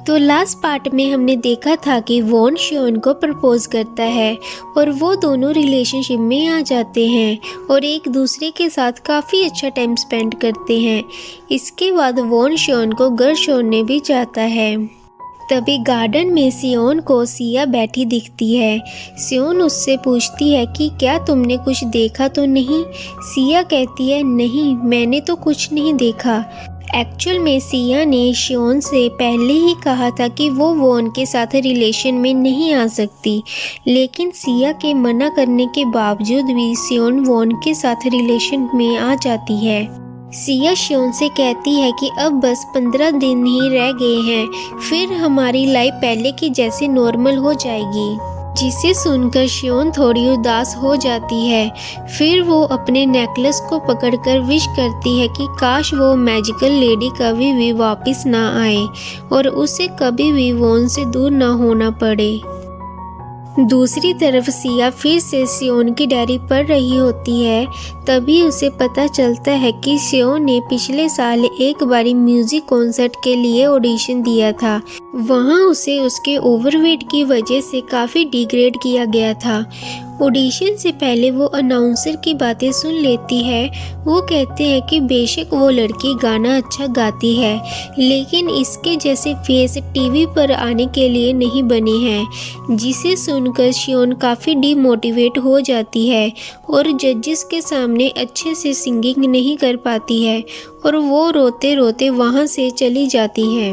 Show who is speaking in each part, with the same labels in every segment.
Speaker 1: तो last part में हमने देखा था कि वॉन शियोन को प्रपोज करता है और वो दोनों रिलेशनशिप में आ जाते हैं और एक दूसरे के साथ काफ़ी अच्छा टाइम स्पेंड करते हैं। इसके बाद वॉन शियोन को घर छोड़ने भी जाता है। तभी गार्डन में सियोन को सिया बैठी दिखती है। सियोन उससे पूछती है कि क्या तुमने कुछ देखा तो नहीं। सिया कहती है नहीं, मैंने तो कुछ नहीं देखा। एक्चुअल में सिया ने शियोन से पहले ही कहा था कि वो वॉन के साथ रिलेशन में नहीं आ सकती, लेकिन सिया के मना करने के बावजूद भी सियोन वॉन के साथ रिलेशन में आ जाती है। सिया शियोन से कहती है कि अब बस 15 दिन ही रह गए हैं, फिर हमारी लाइफ पहले की जैसे नॉर्मल हो जाएगी। जिसे सुनकर शियोन थोड़ी उदास हो जाती है। फिर वो अपने नेकलेस को पकड़कर विश करती है कि काश वो मैजिकल लेडी कभी भी वापस ना आए और उसे कभी भी वॉन से दूर ना होना पड़े। दूसरी तरफ सिया फिर से सियोन की डायरी पढ़ रही होती है। तभी उसे पता चलता है कि सियोन ने पिछले साल एक बारी म्यूजिक कॉन्सर्ट के लिए ऑडिशन दिया था। वहां उसे उसके ओवरवेट की वजह से काफ़ी डिग्रेड किया गया था। ऑडिशन से पहले वो अनाउंसर की बातें सुन लेती है। वो कहते हैं कि बेशक वो लड़की गाना अच्छा गाती है, लेकिन इसके जैसे फेस टीवी पर आने के लिए नहीं बने हैं। जिसे सुनकर शियोन काफ़ी डिमोटिवेट हो जाती है और जजेस के सामने अच्छे से सिंगिंग नहीं कर पाती है और वो रोते रोते वहाँ से चली जाती है।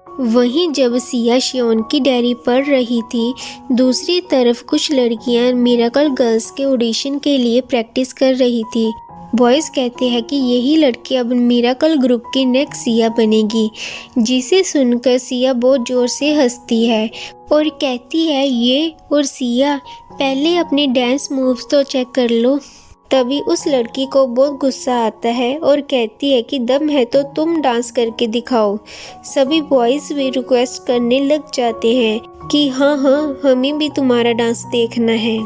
Speaker 1: वहीं जब सिया शियोन की डायरी पढ़ रही थी, दूसरी तरफ कुछ लड़कियां मिरेकल गर्ल्स के ऑडिशन के लिए प्रैक्टिस कर रही थी। बॉयज़ कहते हैं कि यही लड़की अब मिरेकल ग्रुप की नेक्स्ट सिया बनेगी। जिसे सुनकर सिया बहुत ज़ोर से हंसती है और कहती है ये और सिया पहले अपने डांस मूव्स तो चेक कर लो। तभी उस लड़की को बहुत गुस्सा आता है और कहती है कि दम है तो तुम डांस करके दिखाओ। सभी बॉयज़ भी रिक्वेस्ट करने लग जाते हैं कि हाँ हमें भी तुम्हारा डांस देखना है।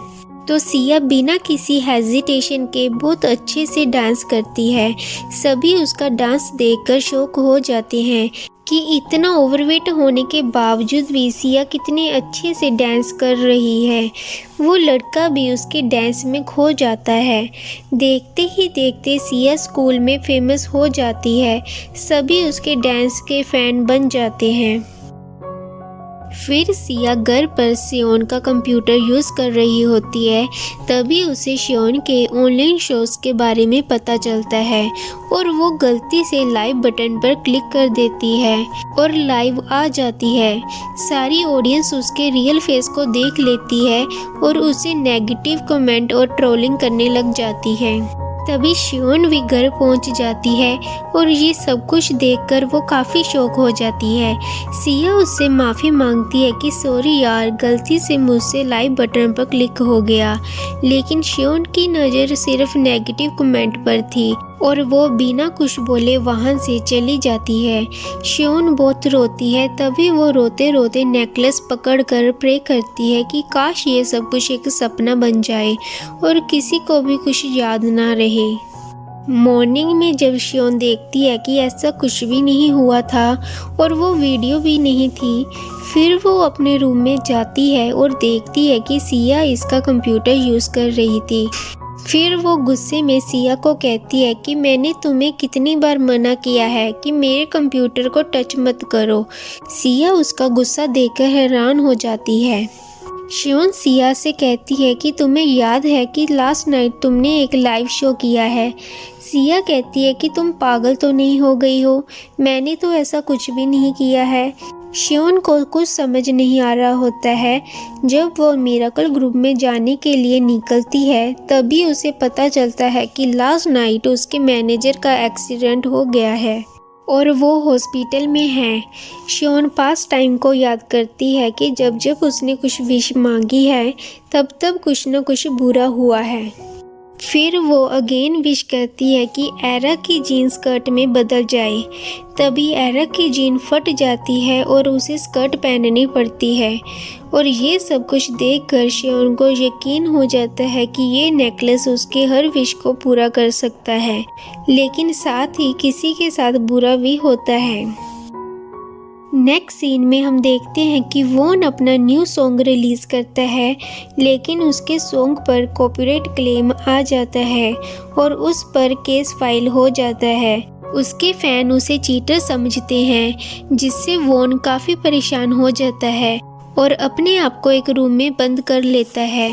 Speaker 1: तो सिया बिना किसी हेजिटेशन के बहुत अच्छे से डांस करती है। सभी उसका डांस देखकर शॉक हो जाते हैं कि इतना ओवरवेट होने के बावजूद भी सिया कितने अच्छे से डांस कर रही है। वो लड़का भी उसके डांस में खो जाता है। देखते ही देखते सिया स्कूल में फेमस हो जाती है। सभी उसके डांस के फैन बन जाते हैं। फिर सिया घर पर शियोन का कंप्यूटर यूज़ कर रही होती है। तभी उसे शियोन के ऑनलाइन शोज़ के बारे में पता चलता है और वो गलती से लाइव बटन पर क्लिक कर देती है और लाइव आ जाती है। सारी ऑडियंस उसके रियल फेस को देख लेती है और उसे नेगेटिव कमेंट और ट्रोलिंग करने लग जाती है। तभी शियोन भी घर पहुंच जाती है और ये सब कुछ देखकर वो काफ़ी शॉक हो जाती है। सिया उससे माफ़ी मांगती है कि सॉरी यार, गलती से मुझसे लाइव बटन पर क्लिक हो गया। लेकिन शियोन की नज़र सिर्फ नेगेटिव कमेंट पर थी और वो बिना कुछ बोले वहाँ से चली जाती है। शियोन बहुत रोती है। तभी वो रोते रोते नेकलेस पकड़कर प्रे करती है कि काश ये सब कुछ एक सपना बन जाए और किसी को भी कुछ याद ना रहे। मॉर्निंग में जब शियोन देखती है कि ऐसा कुछ भी नहीं हुआ था और वो वीडियो भी नहीं थी, फिर वो अपने रूम में जाती है और देखती है कि सिया इसका कंप्यूटर यूज़ कर रही थी। फिर वो गुस्से में सिया को कहती है कि मैंने तुम्हें कितनी बार मना किया है कि मेरे कंप्यूटर को टच मत करो। सिया उसका गुस्सा देखकर हैरान हो जाती है। शियोन सिया से कहती है कि तुम्हें याद है कि लास्ट नाइट तुमने एक लाइव शो किया है। सिया कहती है कि तुम पागल तो नहीं हो गई हो, मैंने तो ऐसा कुछ भी नहीं किया है। शियोन को कुछ समझ नहीं आ रहा होता है। जब वो मिरेकल ग्रुप में जाने के लिए निकलती है, तभी उसे पता चलता है कि लास्ट नाइट उसके मैनेजर का एक्सीडेंट हो गया है और वो हॉस्पिटल में है। शियोन पास्ट टाइम को याद करती है कि जब जब उसने कुछ विश मांगी है, तब तब कुछ न कुछ बुरा हुआ है। फिर वो अगेन विश करती है कि एरा की जीन स्कर्ट में बदल जाए। तभी एरा की जीन फट जाती है और उसे स्कर्ट पहननी पड़ती है और ये सब कुछ देखकर शियोन को यकीन हो जाता है कि ये नेकलेस उसके हर विश को पूरा कर सकता है, लेकिन साथ ही किसी के साथ बुरा भी होता है। नेक्स्ट सीन में हम देखते हैं कि वॉन अपना न्यू सॉन्ग रिलीज़ करता है, लेकिन उसके सॉन्ग पर कॉपीराइट क्लेम आ जाता है और उस पर केस फाइल हो जाता है। उसके फैन उसे चीटर समझते हैं, जिससे वॉन काफ़ी परेशान हो जाता है और अपने आप को एक रूम में बंद कर लेता है।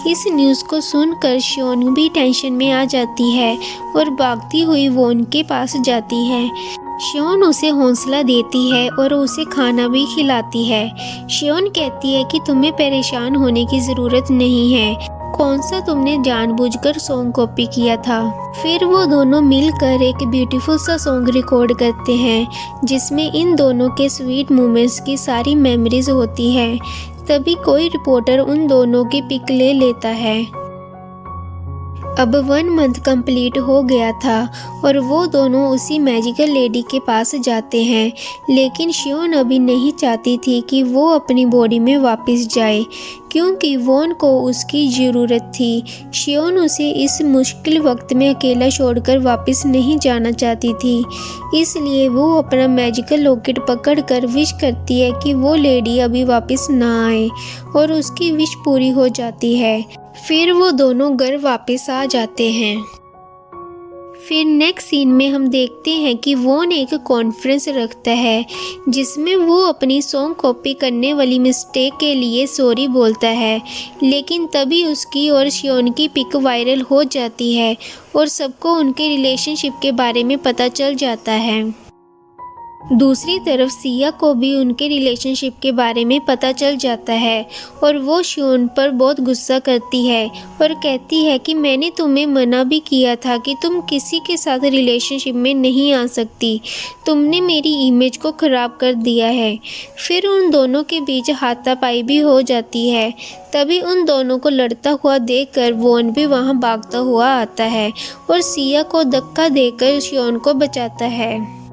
Speaker 1: इस न्यूज़ को सुनकर शियोन भी टेंशन में आ जाती है और भागती हुई वॉन के पास जाती है। शियोन उसे हौसला देती है और उसे खाना भी खिलाती है। शियोन कहती है कि तुम्हें परेशान होने की ज़रूरत नहीं है, कौन सा तुमने जानबूझकर सॉन्ग कॉपी किया था। फिर वो दोनों मिलकर एक ब्यूटीफुल सा सॉन्ग रिकॉर्ड करते हैं, जिसमें इन दोनों के स्वीट मोमेंट्स की सारी मेमोरीज होती है। तभी कोई रिपोर्टर उन दोनों की पिक ले लेता है। अब 1 मंथ कंप्लीट हो गया था और वो दोनों उसी मैजिकल लेडी के पास जाते हैं, लेकिन शियोन अभी नहीं चाहती थी कि वो अपनी बॉडी में वापस जाए, क्योंकि वॉन को उसकी ज़रूरत थी। शियोन उसे इस मुश्किल वक्त में अकेला छोड़कर वापस नहीं जाना चाहती थी, इसलिए वो अपना मैजिकल लॉकेट पकड़कर विश करती है कि वो लेडी अभी वापस ना आए, और उसकी विश पूरी हो जाती है। फिर वो दोनों घर वापस आ जाते हैं। फिर नेक्स्ट सीन में हम देखते हैं कि वॉन एक कॉन्फ्रेंस रखता है, जिसमें वो अपनी सॉन्ग कॉपी करने वाली मिस्टेक के लिए सॉरी बोलता है, लेकिन तभी उसकी और शियोन की पिक वायरल हो जाती है और सबको उनके रिलेशनशिप के बारे में पता चल जाता है। दूसरी तरफ सिया को भी उनके रिलेशनशिप के बारे में पता चल जाता है और वो शियोन पर बहुत गुस्सा करती है और कहती है कि मैंने तुम्हें मना भी किया था कि तुम किसी के साथ रिलेशनशिप में नहीं आ सकती, तुमने मेरी इमेज को ख़राब कर दिया है। फिर उन दोनों के बीच हाथापाई भी हो जाती है। तभी उन दोनों को लड़ता हुआ देखकर वॉन भी वहां भागता हुआ आता है और सिया को धक्का देकर शियोन को बचाता है।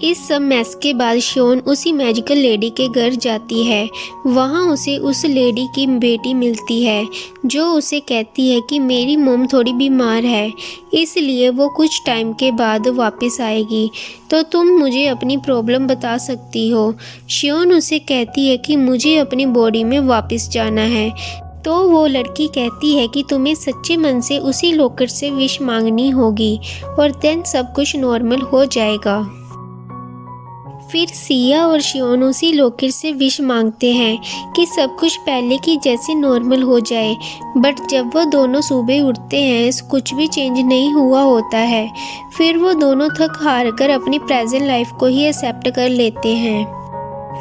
Speaker 1: इस सब मैस के बाद शियोन उसी मैजिकल लेडी के घर जाती है। वहाँ उसे उस लेडी की बेटी मिलती है, जो उसे कहती है कि मेरी मॉम थोड़ी बीमार है, इसलिए वो कुछ टाइम के बाद वापस आएगी, तो तुम मुझे अपनी प्रॉब्लम बता सकती हो। शियोन उसे कहती है कि मुझे अपनी बॉडी में वापस जाना है। तो वो लड़की कहती है कि तुम्हें सच्चे मन से उसी लॉकेट से विश मांगनी होगी और देन सब कुछ नॉर्मल हो जाएगा। फिर सिया और शियोन उसी लॉकेट से विश मांगते हैं कि सब कुछ पहले की जैसे नॉर्मल हो जाए, बट जब वो दोनों सुबह उठते हैं कुछ भी चेंज नहीं हुआ होता है। फिर वो दोनों थक हार कर अपनी प्रेजेंट लाइफ को ही एक्सेप्ट कर लेते हैं।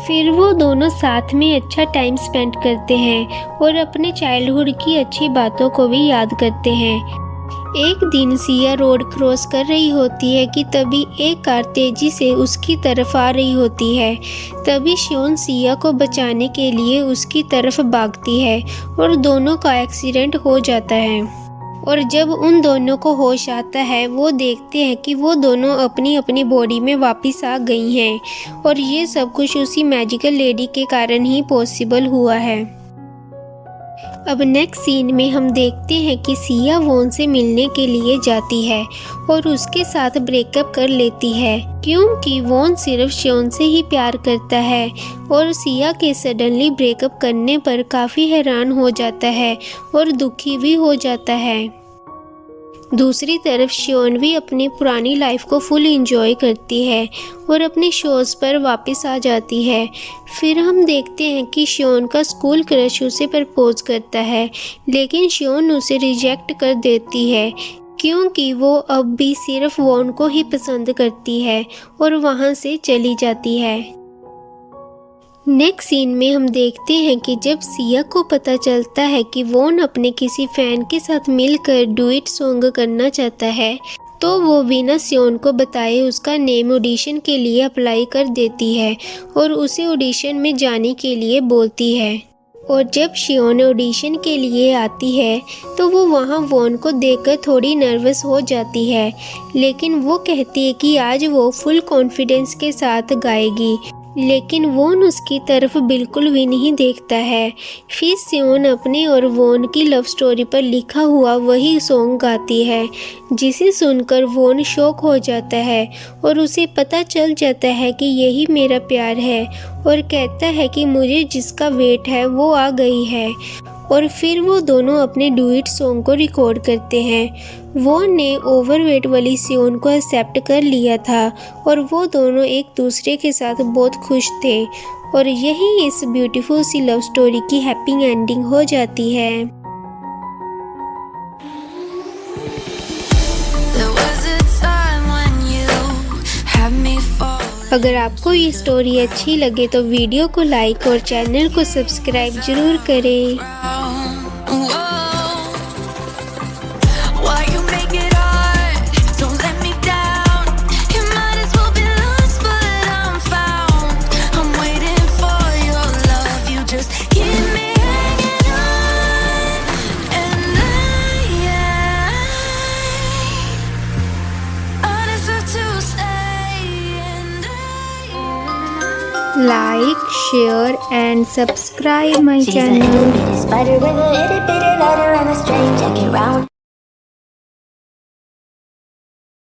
Speaker 1: फिर वो दोनों साथ में अच्छा टाइम स्पेंड करते हैं और अपने चाइल्डहुड की अच्छी बातों को भी याद करते हैं। एक दिन सिया रोड क्रॉस कर रही होती है कि तभी एक कार तेजी से उसकी तरफ आ रही होती है। तभी शियोन सिया को बचाने के लिए उसकी तरफ भागती है और दोनों का एक्सीडेंट हो जाता है। और जब उन दोनों को होश आता है, वो देखते हैं कि वो दोनों अपनी अपनी बॉडी में वापस आ गई हैं और ये सब कुछ उसी मैजिकल लेडी के कारण ही पॉसिबल हुआ है। अब नेक्स्ट सीन में हम देखते हैं कि सिया वॉन से मिलने के लिए जाती है और उसके साथ ब्रेकअप कर लेती है, क्योंकि वॉन सिर्फ शियोन से ही प्यार करता है और सिया के सडनली ब्रेकअप करने पर काफ़ी हैरान हो जाता है और दुखी भी हो जाता है। दूसरी तरफ शियोन भी अपनी पुरानी लाइफ को फुल एंजॉय करती है और अपने शोज़ पर वापस आ जाती है। फिर हम देखते हैं कि शियोन का स्कूल क्रश उसे प्रपोज करता है, लेकिन शियोन उसे रिजेक्ट कर देती है, क्योंकि वो अब भी सिर्फ वॉन को ही पसंद करती है और वहाँ से चली जाती है। नेक्स्ट सीन में हम देखते हैं कि जब सिया को पता चलता है कि वॉन अपने किसी फैन के साथ मिलकर डुएट सॉन्ग करना चाहता है, तो वो बिना शियोन को बताए उसका नेम ऑडिशन के लिए अप्लाई कर देती है और उसे ऑडिशन में जाने के लिए बोलती है। और जब शियोन ऑडिशन के लिए आती है तो वो वहाँ वॉन को देखकर थोड़ी नर्वस हो जाती है, लेकिन वो कहती है कि आज वो फुल कॉन्फिडेंस के साथ गाएगी लेकिन वोन उसकी तरफ बिल्कुल भी नहीं देखता है। फिर सेओन अपने और वोन की लव स्टोरी पर लिखा हुआ वही सॉन्ग गाती है, जिसे सुनकर वोन शॉक हो जाता है और उसे पता चल जाता है कि यही मेरा प्यार है, और कहता है कि मुझे जिसका वेट है वो आ गई है। और फिर वो दोनों अपने डुएट सॉन्ग को रिकॉर्ड करते हैं। वोन ने ओवरवेट वाली सेओन को एक्सेप्ट कर लिया था और वो दोनों एक दूसरे के साथ बहुत खुश थे, और यही इस ब्यूटीफुल सी लव स्टोरी की हैप्पी एंडिंग हो जाती है। अगर आपको ये स्टोरी अच्छी लगे तो वीडियो को लाइक और चैनल को सब्सक्राइब जरूर करें। Like, share and subscribe my channel.